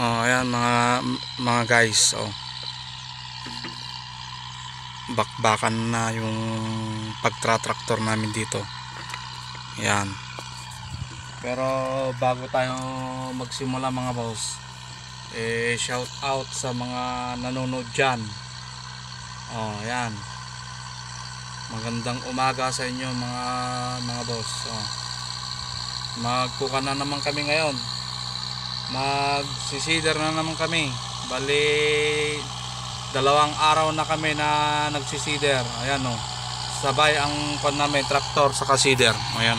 Oh, ayan mga guys, oh. Bakbakan na yung pagtra-tractor namin dito. Ayan. Pero bago tayo magsimula mga boss, shout out sa mga nanonood diyan. Oh, ayan. Magandang umaga sa inyo mga boss. Oh. Magkuka na naman kami ngayon. Magsisider na naman kami. Bali 2 araw na kami na nagsisider. Ayan oh. Sabay ang kon namin traktor sa kasider. Ayan.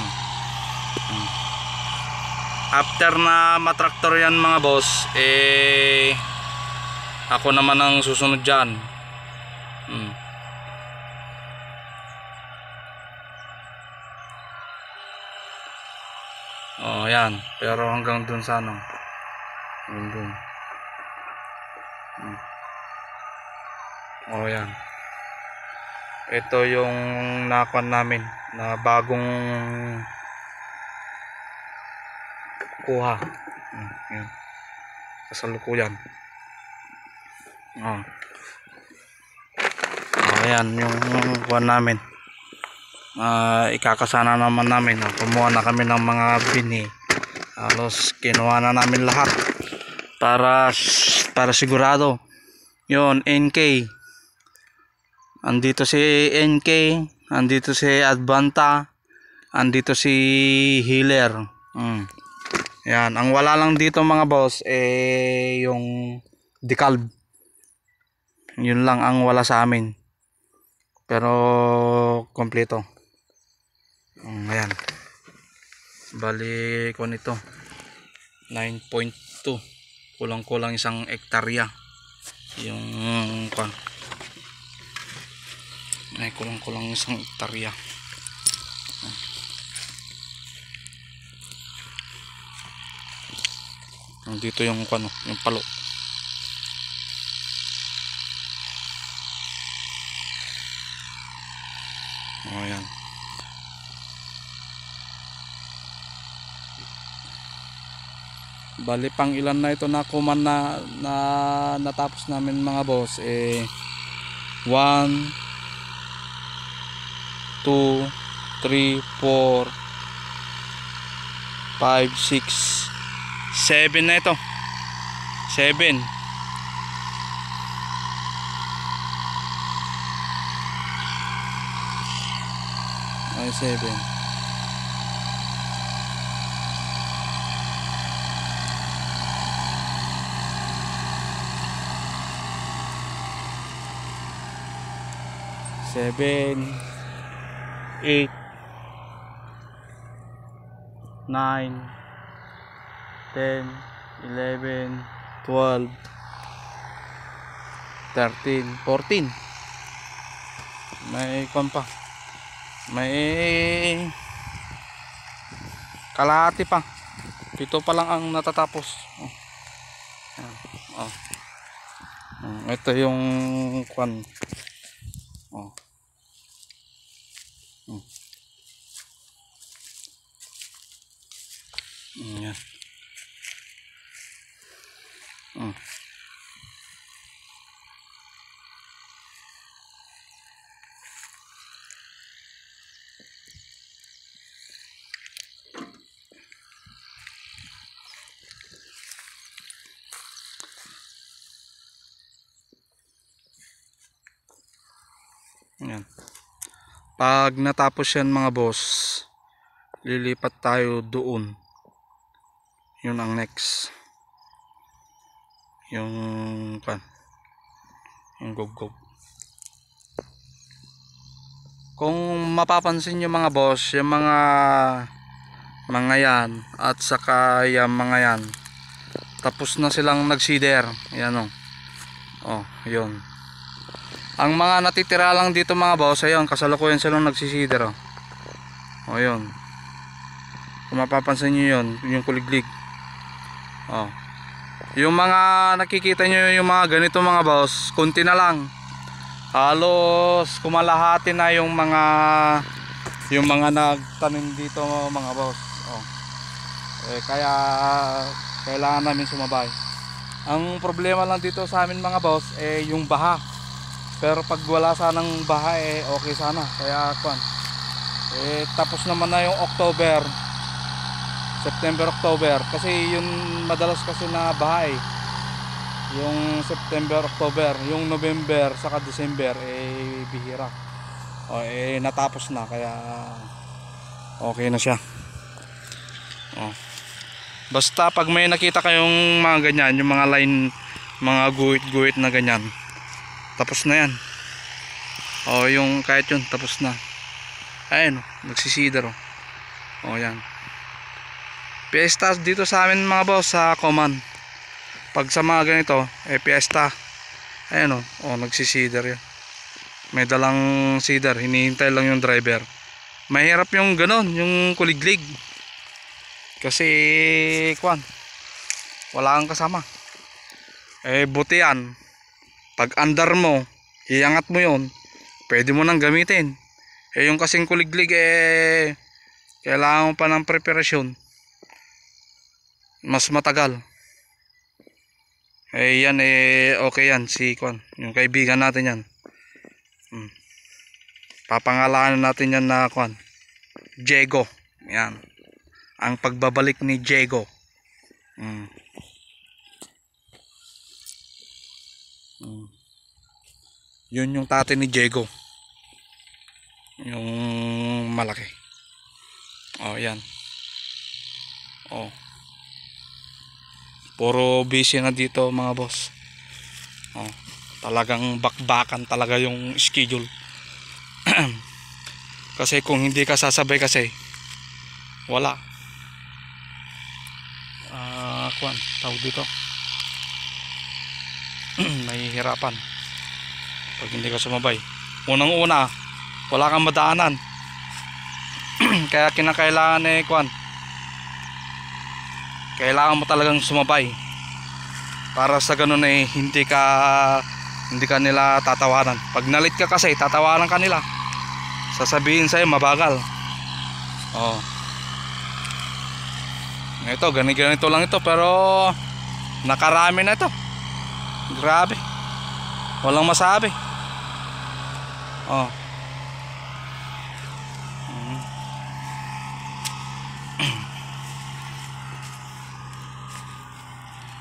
After na matraktor yan mga boss, ako naman ang susunod diyan. Oh, ayan. Pero hanggang dun sa ano. Hanggang dun. Oh, ayan. Ito yung nakuha namin na bagong kuha. Ayan. Kasalukuyan. Oh. Oh, ayan yung kuha namin. Ikakasana naman namin. Kumuha na kami ng mga bini. Halos kinuha na namin lahat para sigurado. Yun, NK. Andito si NK, andito si Advanta, andito si Healer. Yan, ang wala lang dito mga boss yung decalb. Yun lang ang wala sa amin. Pero kompleto. Ayan. Bali ko nito 9.2. Kulang-kulang 1 hektarya. Yung ay kulang-kulang 1 hektarya. Dito yung yung palo. Oh, ayan. Bali pang ilan na ito na kuman na natapos namin mga boss 1 2 3 4 5 6 7 na ito. 7. Ay 7. Seven, 8, 9, 10, 11, 12, 13, 14. May pa. May kalahati pa. 7 pa lang ang natatapos. Ito yung kwan. Yan. Yan. Pag natapos yan mga boss, lilipat tayo doon. Yun ang next. Yung gog-gog. Kung mapapansin nyo mga boss, yung mga yan at saka yung mga yan, tapos na silang nagsider. Yan o. Oh, yun. Ang mga natitira lang dito mga boss, ayun, kasalukuyan silang nagsisider. Oh, yun. Kung mapapansin nyo yun, yung kuliglig. Oh. Yung mga nakikita nyo yung mga ganito mga boss, kunti na lang. Halos kumalahati na yung mga nagtanim dito mga boss. Oh. Kaya kailangan namin sumabay. Ang problema lang dito sa amin mga boss yung baha. Pero pag wala sanang baha okay sana. Kaya kwan. Tapos naman na yung October, September, October. Kasi yun madalas kasi na baha yung September, October. Yung November saka December bihira. Natapos na kaya okay na siya. Basta pag may nakita kayong mga ganyan, yung mga line, mga guhit-guhit na ganyan, tapos na yan. Yung kahit yun tapos na. Ayun, nagsisider. Yan. Fiesta dito sa amin mga boss sa Coman. Pag sa mga ganito, fiesta. Ayun nagsisider yan. May dalang seeder, hinihintay lang yung driver. Mahirap yung ganon, yung kuliglig. Kasi wala kang kasama. Buti yan. Pag andar mo, iangat mo yun, pwede mo nang gamitin. Yung kasing kuliglig kailangan mo pa ng preparasyon. Mas matagal. Yan okay yan si yung kaibigan natin yan. Papangalanan natin yan na Diego. Yan. Ang pagbabalik ni Diego. Yun yung tatay ni Diego. Yung malaki. Yan. Puro busy na dito mga boss. Talagang bakbakan talaga yung schedule. Kasi kung hindi ka sasabay kasi wala. Tawag dito. Mahihirapan pag hindi ka sumabay. Unang-una, wala kang madaanan. Kaya kinakailangan kailangan mo talagang sumabay para sa ganun hindi ka nila tatawanan. Pag nalit ka kasi tatawanan ka nila, sasabihin sa'yo mabagal. Ito ganito lang ito, pero nakarami na ito. Grabe, walang masabi.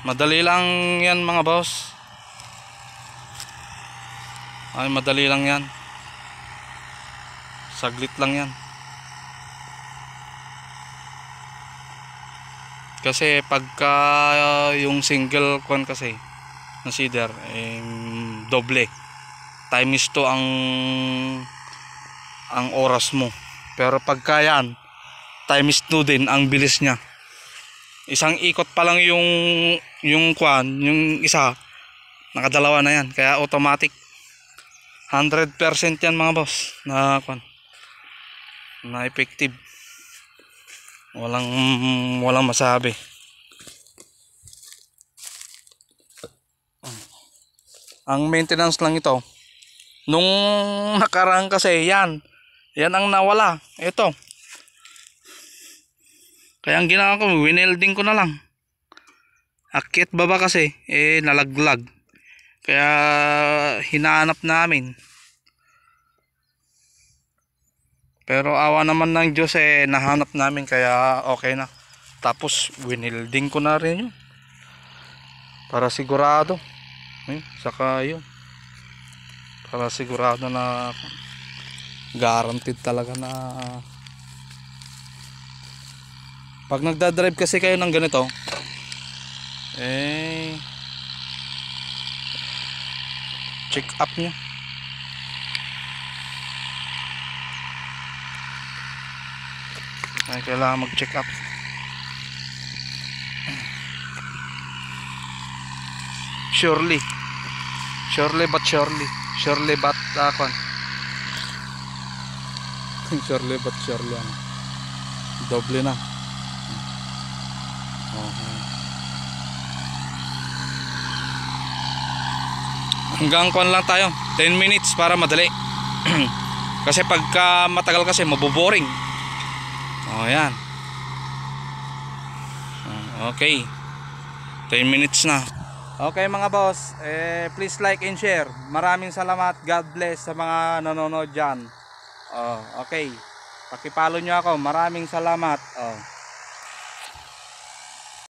Madali lang yan mga boss. Madali lang yan. Saglit lang yan. Kasi pagka yung single kasi na seeder doble times 2 ang oras mo. Pero pagka yan times 2 din ang bilis niya. Isang ikot pa lang yung isa, nakadalawa na yan. Kaya automatic 100% yan mga boss na na effective. Walang masabi. Ang maintenance lang ito. Nung nakaraan kasi yan ang nawala. Ito. Kaya ang ginawa ko, winelding ko na lang. Akit baba kasi nalaglag. Kaya hinahanap namin. Pero awa naman ng Diyos nahanap namin, kaya okay na. Tapos winelding ko na rin yun para sigurado. Saka yun, para sigurado na guaranteed talaga na pag nagdadrive kasi kayo ng ganito check up nyo. Kailangan mag check up. Surely but surely surely but doble na. Hanggang lang tayo 10 minutes para madali. Kasi pagka matagal kasi maboboring. Yan. Okay, 10 minutes na. Okay mga boss, please like and share. Maraming salamat. God bless sa mga nanonood dyan. Okay. Pakipalo nyo ako. Maraming salamat.